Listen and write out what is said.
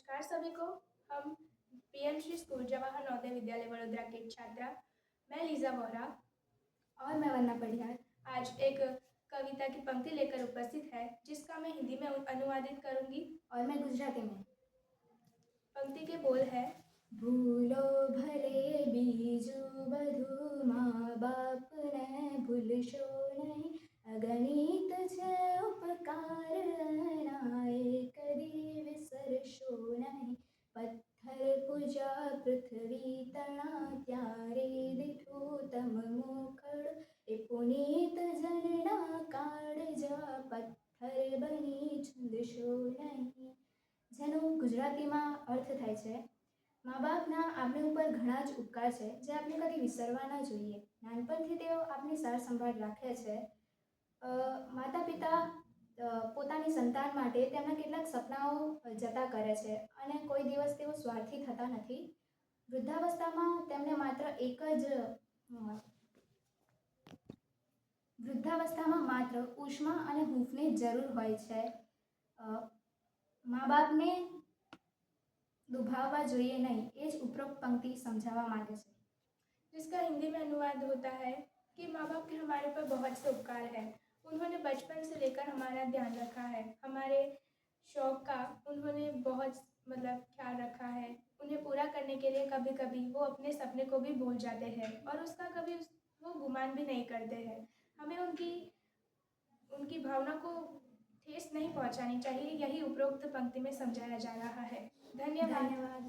नमस्कार सभी को। हम पीएम श्री स्कूल जवाहर नवोदय विद्यालय वडोदरा की छात्रा मैं लीजा वोरा और मैं वरना पढ़ियार आज एक कविता की पंक्ति लेकर उपस्थित है, जिसका मैं हिंदी में अनुवादित करूंगी और मैं गुजराती में। पंक्ति के बोल है। भूलो भले बीजू बधु माँ बाप ने भूलशो नहीं, अगणित छे उपकार एनाए कदी विसरशो नहीं। पत्थर पूजा पृथ्वी तना त्यारे दिठो तम मोखड़, ए पुनीत जनना काळजा पत्थर बनी छुंदशो नहीं। જેનો ગુજરાતીમાં અર્થ થાય છે, મા બાપના આપણી ઉપર ઘણા જ ઉપકાર છે જે આપણે કદી વિસરવા ન જોઈએ। નાનપણથી તેઓ આપણી સાર સંભાળ રાખે છે। માતા પિતા પોતાની સંતાન માટે તેમના કેટલાક સપનાઓ જતા કરે છે અને કોઈ દિવસ તેઓ સ્વાર્થી થતા નથી। વૃદ્ધાવસ્થામાં તેમને માત્ર ઉષ્મા અને હૂંફની જરૂર હોય છે। माँ बाप ने दुभावा જોઈએ नहीं, ये उपरोक्त पंक्ति समझावा मांगे છે, जिसका हिंदी में अनुवाद होता है कि माँ बाप के हमारे पर बहुत से उपकार है। उन्होंने बचपन से लेकर हमारा ध्यान रखा है, हमारे शौक का उन्होंने बहुत ख्याल रखा है। उन्हें पूरा करने के लिए कभी कभी वो अपने सपने को भी भूल जाते हैं और उसका कभी वो गुमान भी नहीं करते हैं। हमें उनकी भावना को ठेस नहीं पहुंचानी चाहिए, यही उपरोक्त पंक्ति में समझाया जा रहा है। धन्यवाद।